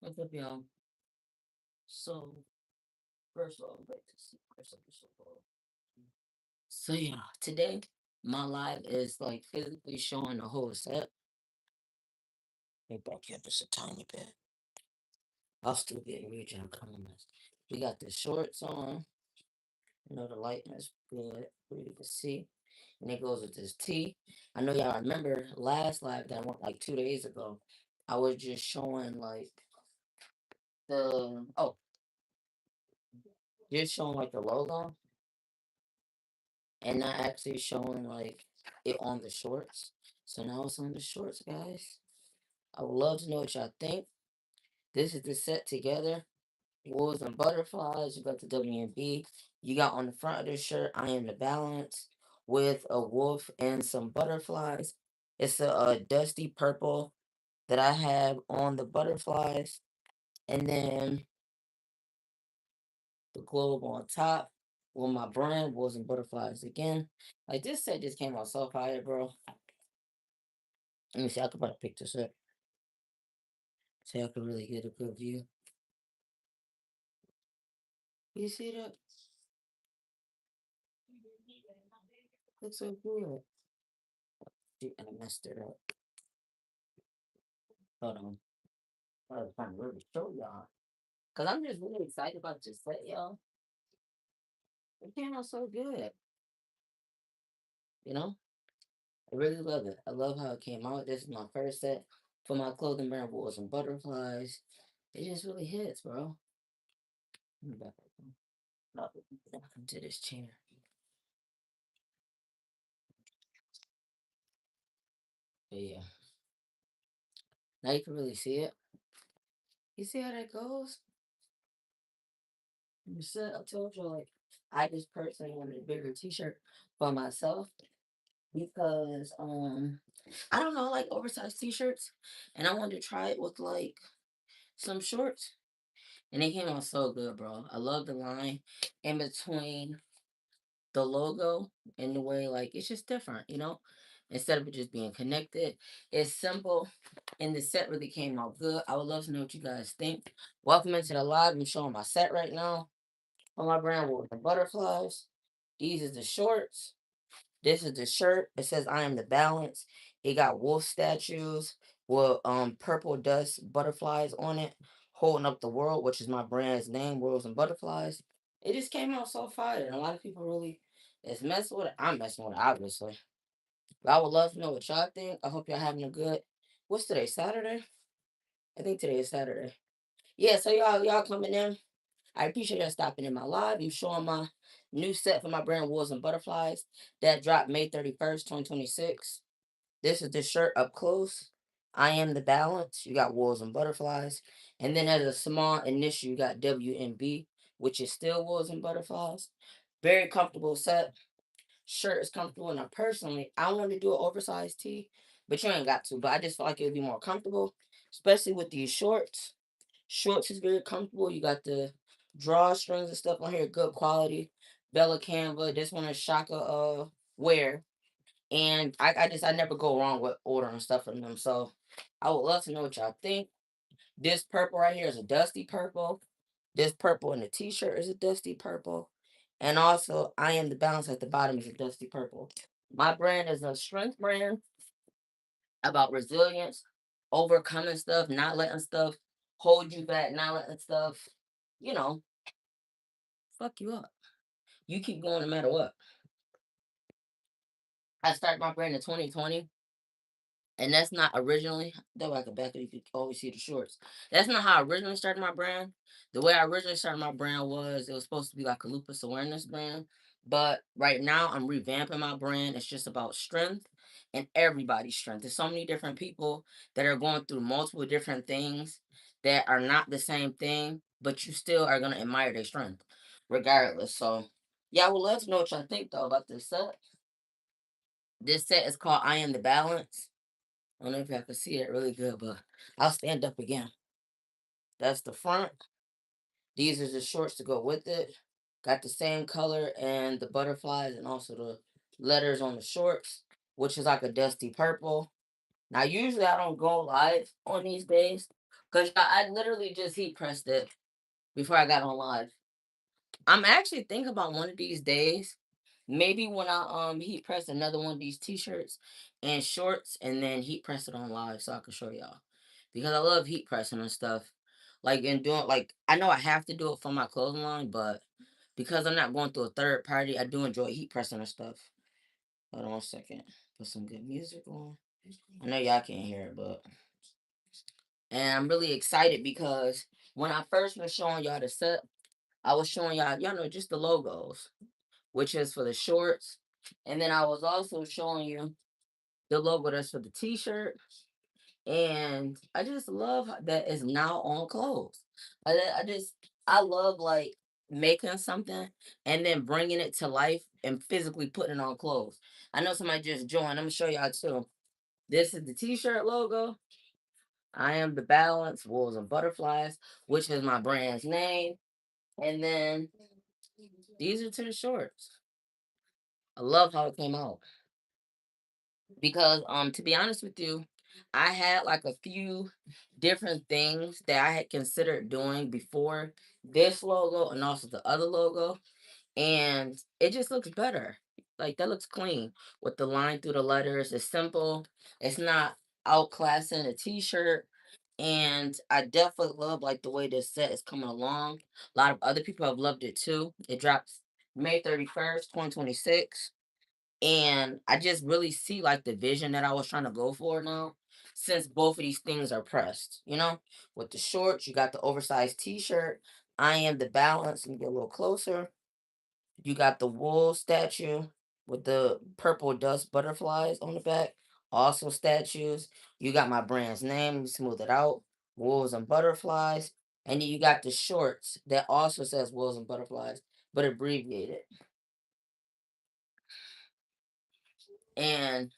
What's up, y'all? So, first of all, I'm back to see Chris up so far. So, yeah, today my live is like physically showing the whole set. Let me back you up just a tiny bit. I'll still get region comments. We got the shorts on. You know, the lighting is good. You can see. And it goes with this tee. I know y'all remember last live that I went like 2 days ago. I was just showing like the, just showing like the logo and not actually showing like it on the shorts. So now it's on the shorts, guys. I would love to know what y'all think. This is the set together. Wolves and butterflies. You got the WNB. You got on the front of the shirt, I am the balance with a wolf and some butterflies. It's a dusty purple that I have on the butterflies. And then the globe on top with my brand, wolves and butterflies again. Like this set just came out so fire, bro. Let me see, I could probably pick this up so I could really get a good view. You see that? Looks so good. Shoot, and I messed it up. Hold on. I was trying to really show y'all. Cause I'm just really excited about this set, y'all. It came out so good. You know? I really love it. I love how it came out. This is my first set for my clothing brand, Wolves and Butterflies. It just really hits, bro. Let me back up. Back into this chair. But yeah. Now you can really see it. You see how that goes? You said I told you like I just personally wanted a bigger t-shirt for myself because I don't know, I like oversized t-shirts and I wanted to try it with like some shorts and they came out so good, bro. I love the line in between the logo and the way like it's just different, you know? Instead of it just being connected, it's simple and the set really came out good. I would love to know what you guys think. Welcome into the live. I'm showing my set right now. On my brand with the butterflies. These is the shorts. This is the shirt. It says I am the balance. It got wolf statues with purple dust butterflies on it, holding up the world, which is my brand's name, Worlds and Butterflies. It just came out so fire. And a lot of people really is messing with it. I'm messing with it, obviously. But I would love to know what y'all think. I hope y'all having a good what's today? Saturday? I think today is Saturday. Yeah, so y'all coming in. I appreciate y'all stopping in my live. I'm showing my new set for my brand Wolves and Butterflies that dropped May 31st, 2026. This is the shirt up close. I am the balance. You got Wolves and Butterflies. And then as a small initial, you got WNB, which is still Wolves and Butterflies. Very comfortable set. Shirt is comfortable. And I want to do an oversized tee, but you ain't got to. But I just feel like it would be more comfortable, especially with these shorts. Shorts is very comfortable. You got the drawstrings and stuff on here, good quality. Bella Canva. This one is Shaka wear. And I never go wrong with ordering stuff from them. So I would love to know what y'all think. This purple right here is a dusty purple. This purple in the t-shirt is a dusty purple. And also I am the balance at the bottom is a dusty purple. My brand is a strength brand about resilience, overcoming stuff, not letting stuff hold you back, not letting stuff, you know, fuck you up. You keep going no matter what. I started my brand in 2020, and that's not originally, though I could back it, you could always see the shorts. That's not how I originally started my brand. The way I originally started my brand was it was supposed to be like a lupus awareness brand. But right now I'm revamping my brand. It's just about strength and everybody's strength. There's so many different people that are going through multiple different things that are not the same thing, but you still are gonna admire their strength, regardless. So yeah, I would love to know what y'all think though about this set. This set is called I Am the Balance. I don't know if y'all can see it really good, but I'll stand up again. That's the front. These are the shorts to go with it. Got the same color and the butterflies and also the letters on the shorts, which is like a dusty purple. Now, usually I don't go live on these days, Cause I literally just heat pressed it before I got on live. I'm actually thinking about one of these days, maybe when I heat press another one of these t-shirts and shorts and then heat press it on live so I can show y'all. Because I love heat pressing and stuff. Like and doing like I know I have to do it for my clothing line, but because I'm not going through a third party, I do enjoy heat pressing and stuff. Hold on a second. Put some good music on. I know y'all can't hear it, but and I'm really excited because when I first was showing y'all the set, I was showing y'all know, just the logos, which is for the shorts. And then I was also showing you the logo that's for the t-shirt. And I just love that it's now on clothes. I just, I love like making something and then bringing it to life and physically putting it on clothes. I know somebody just joined. I'm going to show y'all too. This is the t-shirt logo. I am the balance, wolves and butterflies, which is my brand's name. And then these are to the shorts. I love how it came out because to be honest with you, I had like a few different things that I had considered doing before this logo and also the other logo, and it just looks better. Like that looks clean with the line through the letters. It's simple. It's not outclassing a t-shirt. And I definitely love like the way this set is coming along. A lot of other people have loved it too. It drops May 31st, 2026. And I just really see like the vision that I was trying to go for now, since both of these things are pressed. With the shorts, you got the oversized t-shirt. I am the balance. Let me get a little closer. You got the wool statue with the purple dust butterflies on the back. Also statues. You got my brand's name. Let me smooth it out. Wolves and butterflies. And then you got the shorts that also says wolves and butterflies, but abbreviated. And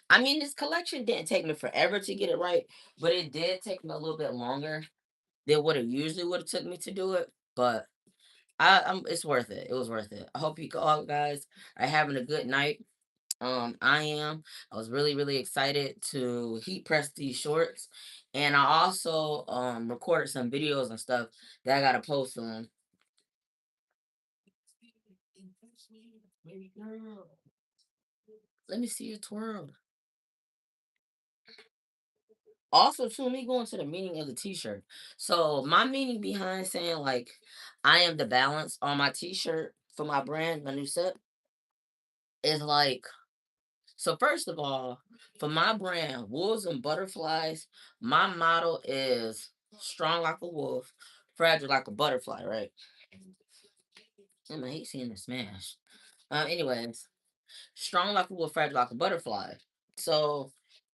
I mean, this collection didn't take me forever to get it right, but it did take me a little bit longer than what it usually would have took me to do it. But it's worth it. It was worth it. I hope you all guys are having a good night. I am. I was really, really excited to heat press these shorts, and I also recorded some videos and stuff that I gotta post on. Baby girl, let me see you twirl. Also, too, me going to the meaning of the t-shirt. So my meaning behind saying like I am the balance on my t-shirt for my brand, my new set, is like so first of all, for my brand, Wolves and Butterflies, my motto is strong like a wolf, fragile like a butterfly, right? I hate seeing the smash. Anyways, strong like a wolf, fragile like a butterfly. So,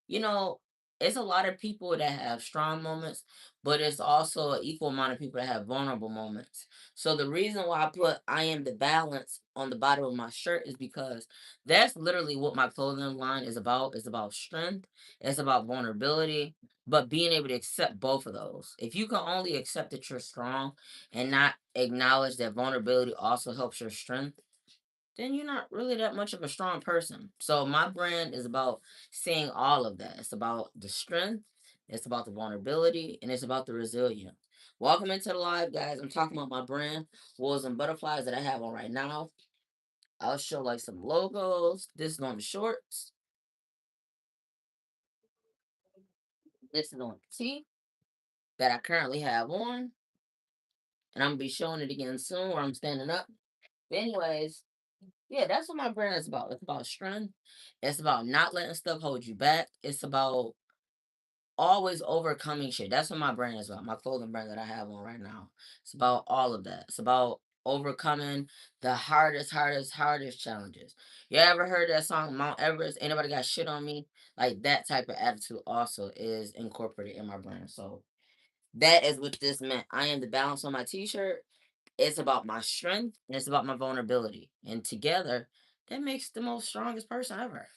you know, it's a lot of people that have strong moments, but it's also an equal amount of people that have vulnerable moments. So the reason why I put I am the balance on the bottom of my shirt is because that's literally what my clothing line is about. It's about strength, it's about vulnerability, but being able to accept both of those. If you can only accept that you're strong and not acknowledge that vulnerability also helps your strength, then you're not really that much of a strong person. So my brand is about seeing all of that. It's about the strength, it's about the vulnerability, and it's about the resilience. Welcome into the live, guys. I'm talking about my brand, Wolves and Butterflies, that I have on right now. I'll show like some logos. This is on the shorts. This is on the tee that I currently have on. And I'm gonna be showing it again soon where I'm standing up. But anyways, yeah, that's what my brand is about. It's about strength. It's about not letting stuff hold you back. It's about always overcoming shit. That's what my brand is about. My clothing brand that I have on right now. It's about all of that. It's about overcoming the hardest challenges. You ever heard that song Mount Everest? Anybody got shit on me? Like that type of attitude also is incorporated in my brand. So that is what this meant. I am the balance on my t-shirt. It's about my strength and it's about my vulnerability. And together, that makes the most strongest person ever.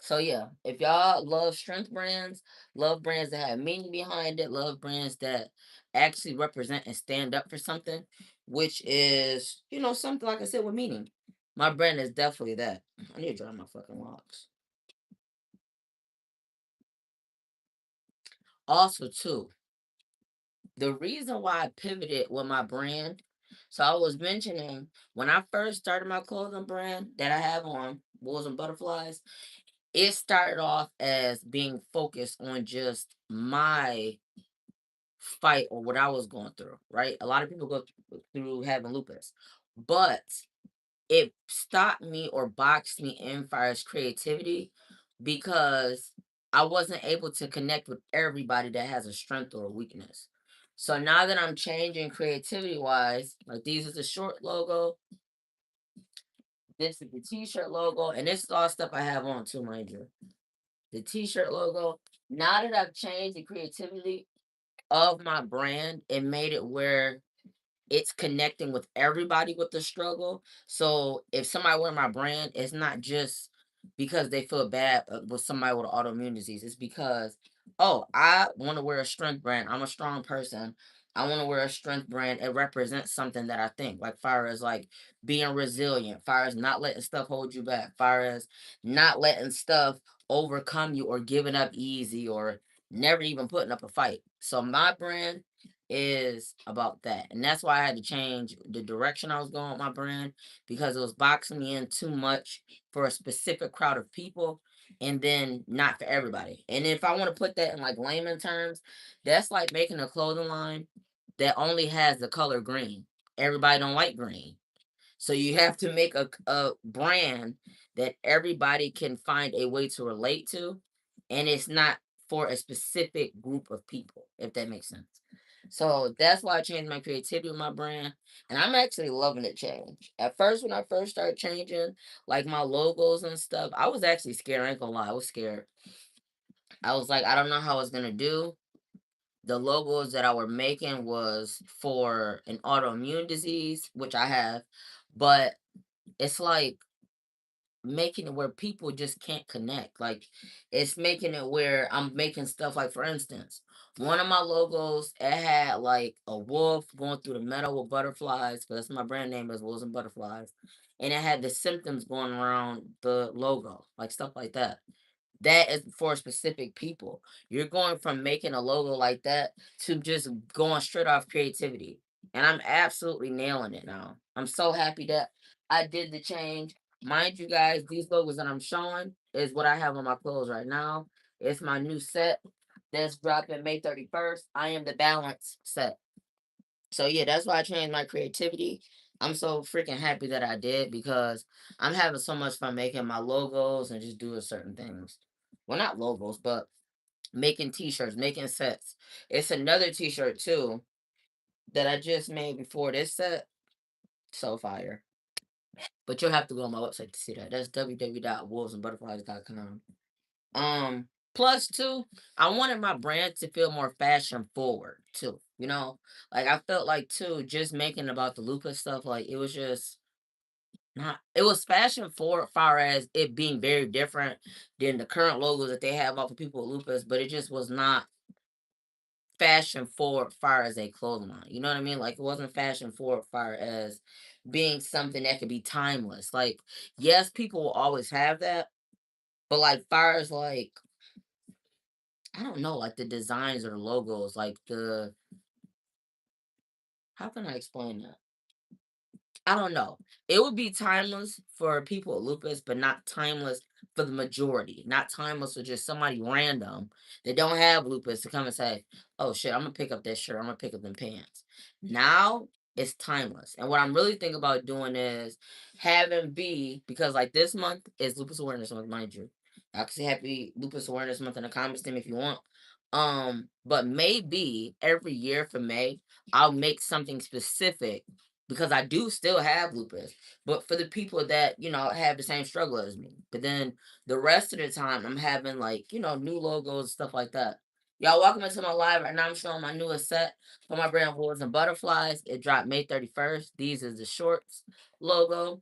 So yeah, if y'all love strength brands, love brands that have meaning behind it, love brands that actually represent and stand up for something, which is, something like I said with meaning. My brand is definitely that. I need to dry my fucking locks. Also, too, The reason why I pivoted with my brand, so I was mentioning when I first started my clothing brand that I have on Wolves and Butterflies, it started off as being focused on just my fight or what I was going through, right? A lot of people go through having lupus, but it stopped me or boxed me in far as creativity because I wasn't able to connect with everybody that has a strength or a weakness. So now that I'm changing creativity wise, like these is the short logo, this is the t-shirt logo, and this is all stuff I have on too, mind you. The t-shirt logo. Now that I've changed the creativity of my brand, it made it where it's connecting with everybody with the struggle. So if somebody wear my brand, it's not just because they feel bad with somebody with autoimmune disease. It's because, oh, I want to wear a strength brand. I'm a strong person. I want to wear a strength brand. It represents something that I think, like far as like being resilient, far as not letting stuff hold you back, far as not letting stuff overcome you or giving up easy or never even putting up a fight. So my brand is about that. And that's why I had to change the direction I was going with my brand because it was boxing me in too much for a specific crowd of people and then not for everybody. And if I want to put that in like layman terms, that's like making a clothing line that only has the color green. Everybody don't like green. So you have to make a brand that everybody can find a way to relate to, and it's not for a specific group of people, if that makes sense. So that's why I changed my creativity with my brand, and I'm actually loving the change. At first, when I first started changing, like my logos and stuff, I was actually scared. I ain't gonna lie, I was scared. I was like, I don't know how it's gonna do. The logos that I were making was for an autoimmune disease, which I have, but it's like making it where people just can't connect. Like it's making it where I'm making stuff like for instance, one of my logos it had like a wolf going through the meadow with butterflies, because that's my brand name is Wolves and Butterflies. And it had the symptoms going around the logo, like stuff like that. That is for specific people. You're going from making a logo like that to just going straight off creativity. And I'm absolutely nailing it now. I'm so happy that I did the change. Mind you guys, these logos that I'm showing is what I have on my clothes right now. It's my new set that's dropping May 31st. I am the balance set. So yeah, that's why I changed my creativity. I'm so freaking happy that I did because I'm having so much fun making my logos and just doing certain things. Well, not logos, but making t-shirts, making sets. It's another t-shirt too that I just made before this set. So fire. But you'll have to go on my website to see that. That's www.wolvesandbutterflies.com. Plus too, I wanted my brand to feel more fashion forward too. You know, like I felt like too, just making about the lupus stuff, like it was just not. It was fashion forward, far as it being very different than the current logos that they have off of people with lupus, but it just was not fashion forward, far as a clothing line. You know what I mean? Like it wasn't fashion forward, far as being something that could be timeless. Like yes, people will always have that, but like far as like I don't know, like the designs or the logos, like the how can I explain that? I don't know. It would be timeless for people with lupus, but not timeless for the majority. Not timeless for just somebody random that don't have lupus to come and say, "Oh shit, I'm gonna pick up that shirt. I'm gonna pick up them pants." Now it's timeless. And what I'm really thinking about doing is having be because like this month is Lupus Awareness Month, mind you. I can say Happy Lupus Awareness Month in the comments them if you want. But maybe every year for May, I'll make something specific because I do still have lupus, but for the people that, you know, have the same struggle as me. But then the rest of the time, I'm having like, you know, new logos, stuff like that. Y'all, welcome into my live right now. I'm showing my newest set for my brand Wolves and Butterflies. It dropped May 31st. These is the shorts logo.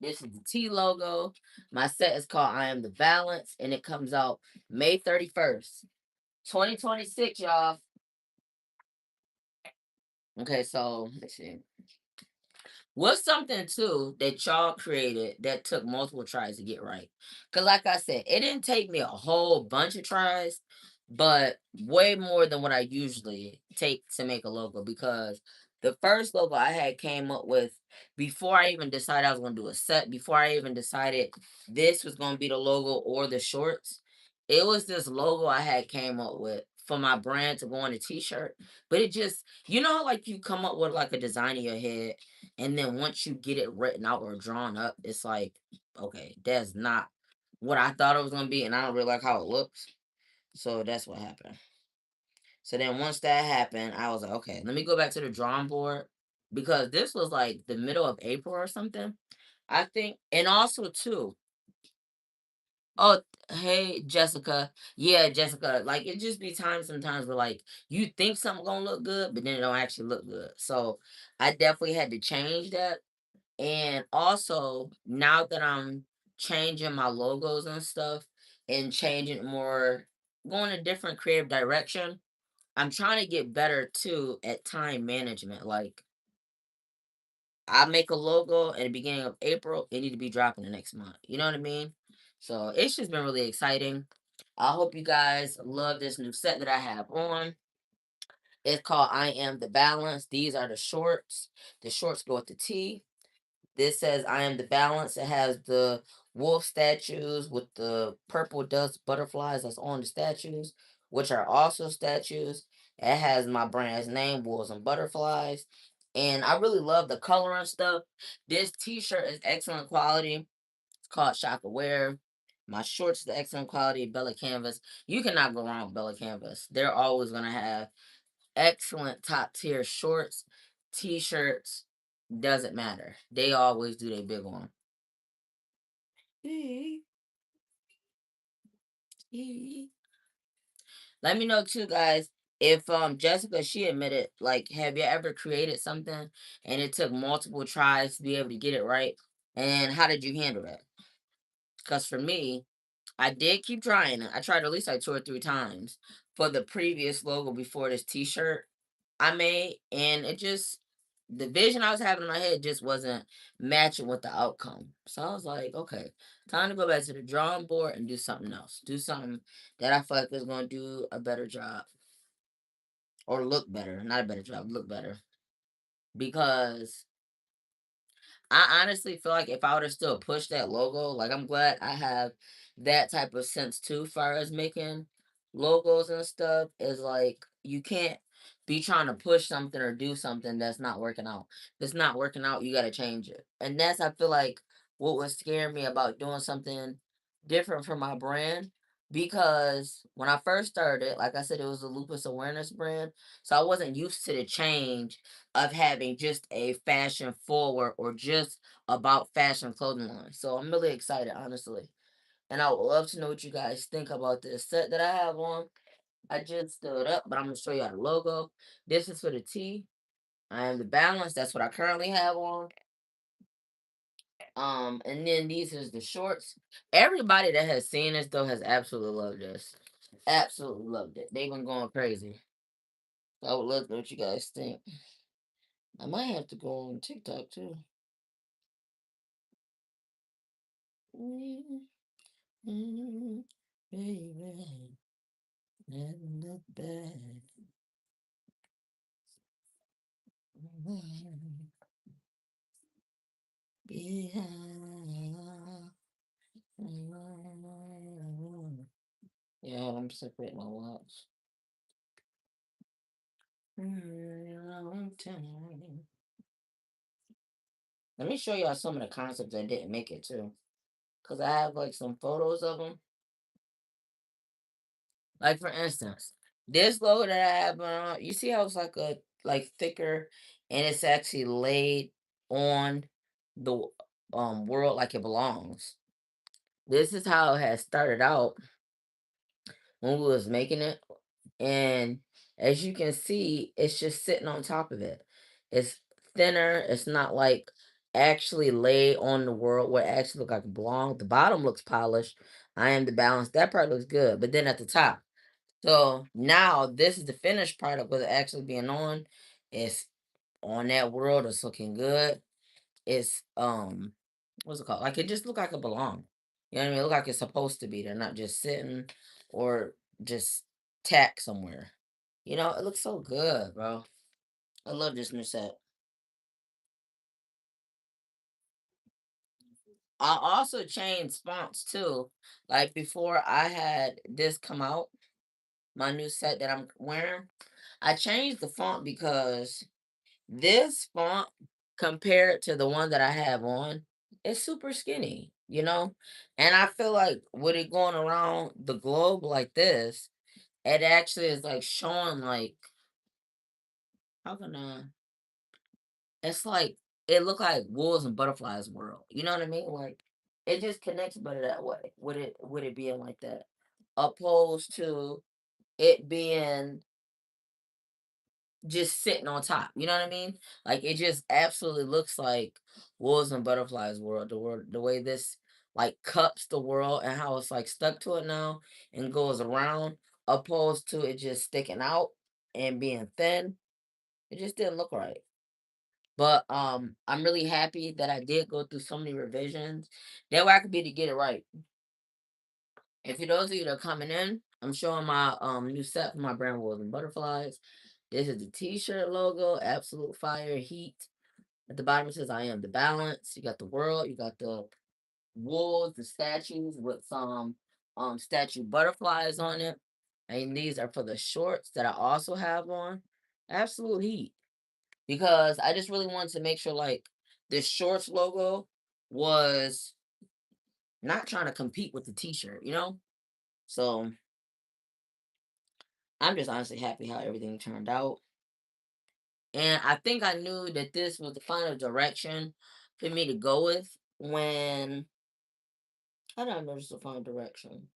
This is the T logo. My set is called I Am the Balance, and it comes out May 31st, 2026, y'all. Okay, so let's see. What's something too that y'all created that took multiple tries to get right? Cause like I said, it didn't take me a whole bunch of tries, but way more than what I usually take to make a logo because the first logo I had came up with before I even decided I was going to do a set, before I even decided this was going to be the logo or the shorts. It was this logo I had came up with for my brand to go on a t-shirt, but it just, like you come up with like a design in your head, and then once you get it written out or drawn up, it's like, okay, that's not what I thought it was going to be, and I don't really like how it looks. So that's what happened. So then once that happened, I was like, okay, let me go back to the drawing board because this was like the middle of April or something, I think. And also too, oh, hey Jessica, yeah, Jessica, like it just be times sometimes where like you think something gonna look good, but then it don't actually look good. So I definitely had to change that. And also now that I'm changing my logos and stuff and changing more, going a different creative direction, I'm trying to get better too at time management. Like I make a logo at the beginning of April, it need to be dropping the next month. You know what I mean? So it's just been really exciting. I hope you guys love this new set that I have on. It's called I Am the Balance. These are the shorts. The shorts go with the tee. This says I am the balance. It has the wolf statues with the purple dust butterflies that's on the statues, which are also statues. It has my brand's name, Wolves and Butterflies. And I really love the color and stuff. This t-shirt is excellent quality. It's called Shaka Wear. My shorts is excellent quality, Bella Canvas. You cannot go wrong with Bella Canvas. They're always gonna have excellent top tier shorts, t-shirts, doesn't matter. They always do their big one. Let me know too, guys. If Jessica, she admitted, like, have you ever created something and it took multiple tries to be able to get it right? And how did you handle that? Because for me, I did keep trying it. I tried at least like 2 or 3 times for the previous logo before this t-shirt I made, and it just, the vision I was having in my head just wasn't matching with the outcome. So I was like, okay, time to go back to the drawing board and do something else. Do something that I feel like is going to do a better job or look better. Not a better job, look better. Because I honestly feel like if I would have still pushed that logo, like I'm glad I have that type of sense too, far as making logos and stuff. Is like you can't be trying to push something or do something that's not working out. If it's not working out, you gotta change it. And that's, I feel like, what was scaring me about doing something different for my brand. Because when I first started, like I said, it was a lupus awareness brand. So I wasn't used to the change of having just a fashion forward or just about fashion clothing line. So I'm really excited, honestly. And I would love to know what you guys think about this set that I have on. I just stood up, but I'm gonna show you the logo. This is for the tee. I am the balance. That's what I currently have on. And then these is the shorts. Everybody that has seen this though has absolutely loved this. Absolutely loved it. They've been going crazy. So I would love to know what you guys think. I might have to go on TikTok too. Mm, baby, never look back. Behind. Yeah, I'm separating my watch. Long time. Let me show y'all some of the concepts that didn't make it too. Cause I have like some photos of them. Like for instance, this logo that I have on, you see how it's like a like thicker, and it's actually laid on the world like it belongs. This is how it has started out when we was making it, and as you can see, it's just sitting on top of it. It's thinner. It's not like actually laid on the world where it actually look like it belongs. The bottom looks polished. I am the balance. That part looks good, but then at the top. So now this is the finished product with it actually being on. It's on that world. It's looking good. It's what's it called? Like it just look like it belong. You know what I mean? It look like it's supposed to be. They're not just sitting or just tack somewhere. You know, it looks so good, bro. I love this new set. I also changed fonts too. Like before I had this come out, my new set that I'm wearing, I changed the font because this font compared to the one that I have on, it's super skinny, you know? And I feel like with it going around the globe like this, it actually is like showing like how can I it's like it look like wolves and butterflies world. You know what I mean? Like it just connects better that way with it being like that. Opposed to it being just sitting on top. You know what I mean? Like it just absolutely looks like wolves and butterflies world. The way this like cups the world and how it's like stuck to it now and goes around, opposed to it just sticking out and being thin. It just didn't look right. But I'm really happy that I did go through so many revisions. That way I could be to get it right. And for those of you that are coming in, I'm showing my new set for my brand Wolves and Butterflies. This is the t-shirt logo, absolute fire, heat. At the bottom it says I am the balance. You got the world, you got the wolves, the statues with some statue butterflies on it. And these are for the shorts that I also have on. Absolute heat. Because I just really wanted to make sure like this shorts logo was not trying to compete with the t-shirt, you know? So I'm just honestly happy how everything turned out. And I think I knew that this was the final direction for me to go with when I don't know this was the final direction.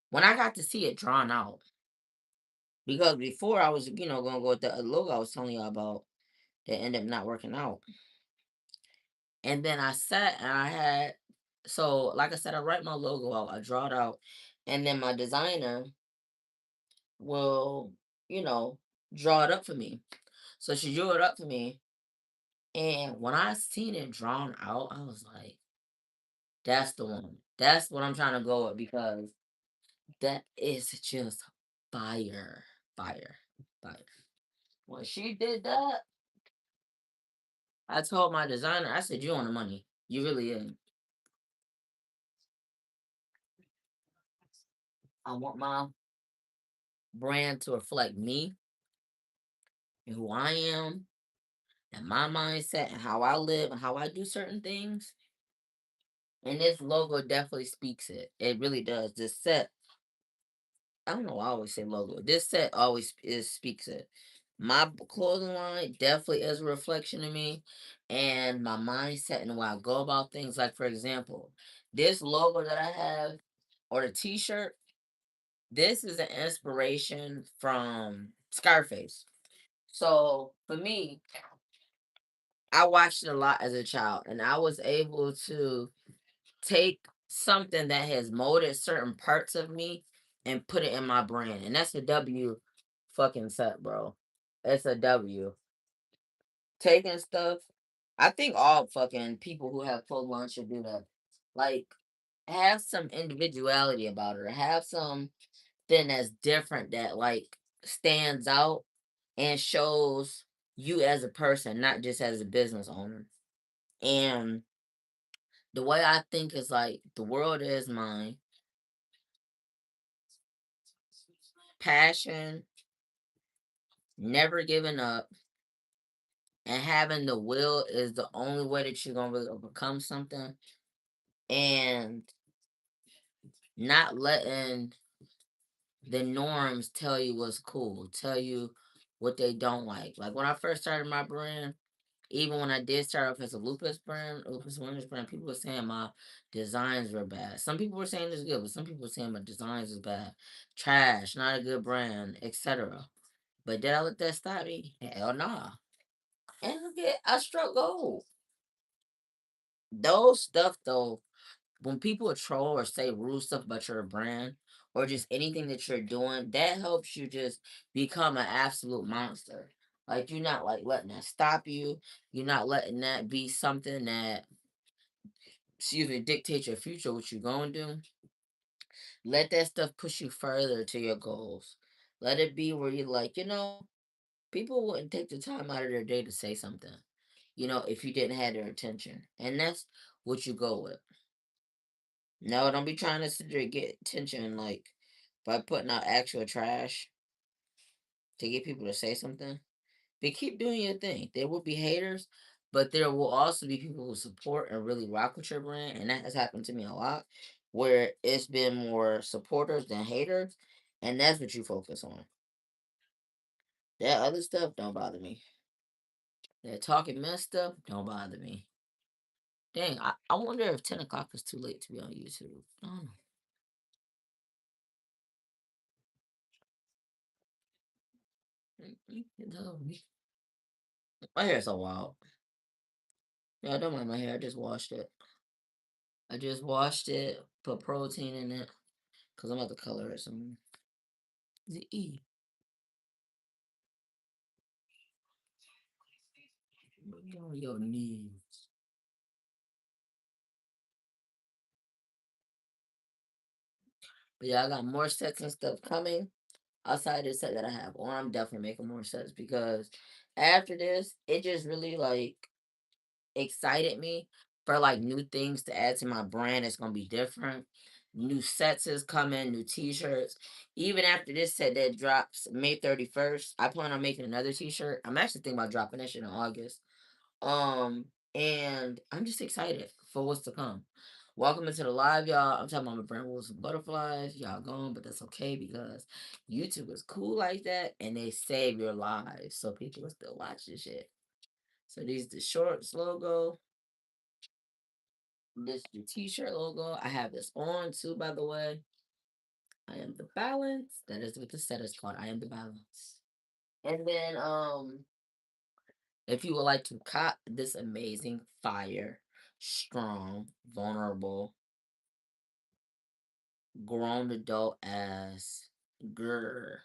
When I got to see it drawn out. Because before I was, gonna go with the logo I was telling you about that ended up not working out. And then I sat and I had so like I said, I write my logo out, I draw it out, and then my designer will, you know, draw it up for me. So she drew it up for me. And when I seen it drawn out, I was like, that's the one. That's what I'm trying to go with because that is just fire. Fire. Fire. When she did that, I told my designer, I said, you on the money. You really is. I want my brand to reflect me and who I am and my mindset and how I live and how I do certain things. And this logo definitely speaks it. It really does. This set, I don't know why I always say logo. This set always is speaks it. My clothing line definitely is a reflection of me and my mindset and the way I go about things. Like for example, this logo that I have or the t-shirt, this is an inspiration from Scarface. So for me, I watched it a lot as a child and I was able to take something that has molded certain parts of me and put it in my brand. And that's a W fucking set, bro. It's a W. Taking stuff. I think all fucking people who have clothes line should do that. Like, have some individuality about it. Have something that's different that like stands out and shows you as a person, not just as a business owner. And the way I think is like the world is mine. Passion, never giving up, and having the will is the only way that you're gonna really overcome something. And not letting the norms tell you what's cool, tell you what they don't like. Like when I first started my brand, even when I did start off as a lupus brand, lupus winners brand, people were saying my designs were bad. Some people were saying it's good, but some people were saying my designs is bad, trash, not a good brand, etc. But did I let that stop me? Hell nah. And look at I struck gold. Those stuff though, when people troll or say rude stuff about your brand or just anything that you're doing, that helps you just become an absolute monster. Like you're not like letting that stop you. You're not letting that be something that excuse me dictate your future, what you're going to do. Let that stuff push you further to your goals. Let it be where you're like, people wouldn't take the time out of their day to say something, if you didn't have their attention. And that's what you go with. No, don't be trying to sit there and get attention like by putting out actual trash to get people to say something. But keep doing your thing. There will be haters, but there will also be people who support and really rock with your brand. And that has happened to me a lot, where it's been more supporters than haters. And that's what you focus on. That other stuff don't bother me. That talking mess stuff don't bother me. Dang, I wonder if 10 o'clock is too late to be on YouTube. I don't know. My hair's so wild. Yeah, I don't mind my hair. I just washed it. I just washed it, put protein in it, because I'm about to color it some. The E. On your knees. But yeah, I got more sets and stuff coming outside the set that I have. Or I'm definitely making more sets because after this, it just really like excited me for like new things to add to my brand. It's gonna be different. New sets is coming, new t-shirts. Even after this set that drops May 31st, I plan on making another t-shirt. I'm actually thinking about dropping that shit in August. Um, and I'm just excited for what's to come. Welcome into the live, y'all. I'm talking about my brand Wolves and Butterflies. Y'all gone, but that's okay because YouTube is cool like that and they save your lives. So people will still watch this shit. So these the shorts logo. This the t-shirt logo. I have this on too, by the way. I am the balance. That is what the set is called. I am the balance. And then if you would like to cop this amazing fire, strong, vulnerable, grown adult ass girl,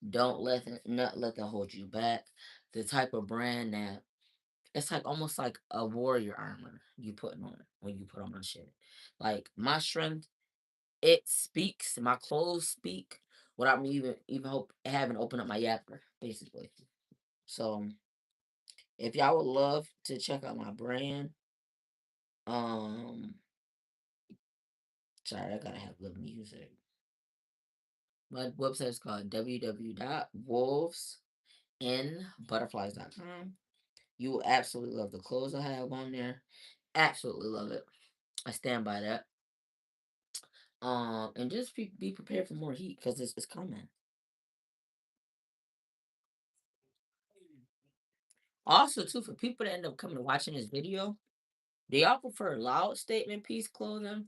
don't let them, not let them hold you back. The type of brand that it's like almost like a warrior armor you putting on when you put on my shit. Like my strength, it speaks. My clothes speak without me even hope having opened up my yapper, basically. So if y'all would love to check out my brand, um, sorry, I gotta have good music. My website is called www.wolvesandbutterflies.com. You will absolutely love the clothes I have on there. Absolutely love it. I stand by that. And just be prepared for more heat because it's coming. Also, too, for people that end up coming and watching this video, do y'all prefer loud statement piece clothing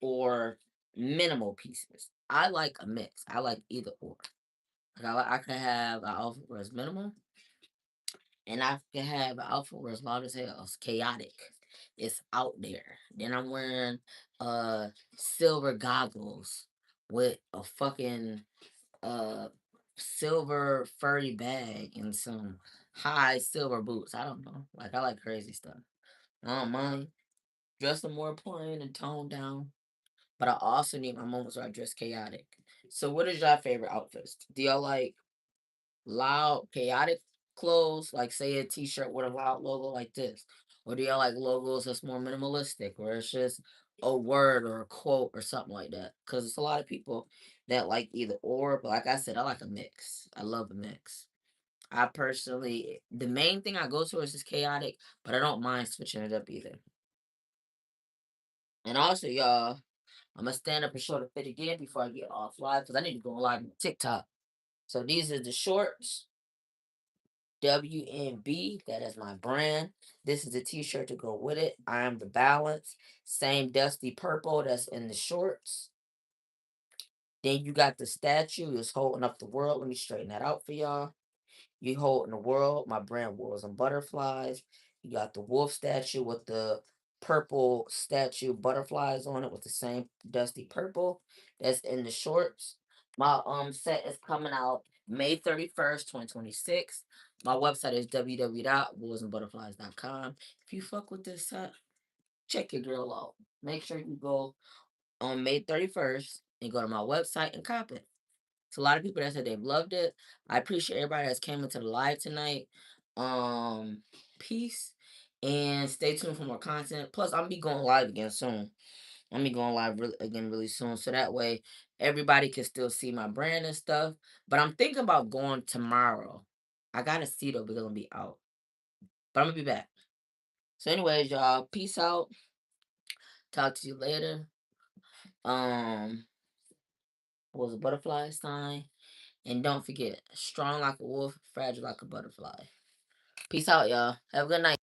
or minimal pieces? I like a mix. I like either or. I can have an outfit where it's minimal, and I can have an outfit where it's loud as hell. It's chaotic. It's out there. Then I'm wearing silver goggles with a fucking uh silver furry bag and some high silver boots. I don't know. Like I like crazy stuff. I don't mind dressing more plain and toned down. But I also need my moments where I dress chaotic. So what is your favorite outfits? Do y'all like loud, chaotic clothes, like say a t-shirt with a loud logo like this? Or do y'all like logos that's more minimalistic, where it's just a word or a quote or something like that? Because it's a lot of people that like either or, but like I said, I like a mix. I love a mix. I personally, the main thing I go to is just chaotic, but I don't mind switching it up either. And also, y'all, I'm gonna stand up and show the fit again before I get off live because I need to go live on TikTok. So these are the shorts. WNB, that is my brand. This is a t-shirt to go with it. I am the balance. Same dusty purple that's in the shorts. Then you got the statue is holding up the world. Let me straighten that out for y'all. You holding the world, my brand Wolves and Butterflies. You got the wolf statue with the purple statue butterflies on it with the same dusty purple that's in the shorts. My set is coming out May 31st, 2026. My website is www.wolvesandbutterflies.com. If you fuck with this set, check your girl out. Make sure you go on May 31st and go to my website and cop it. It's a lot of people that said they've loved it. I appreciate everybody that's came into the live tonight. Um, Peace and stay tuned for more content. Plus, I'm gonna be going live again soon. I'm gonna be going live again really soon, so that way everybody can still see my brand and stuff. But I'm thinking about going tomorrow. I gotta see though because I'm gonna be out, but I'm gonna be back. So, anyways, y'all, peace out. Talk to you later. Um, what was a butterfly sign? And don't forget, strong like a wolf, fragile like a butterfly. Peace out, y'all. Have a good night.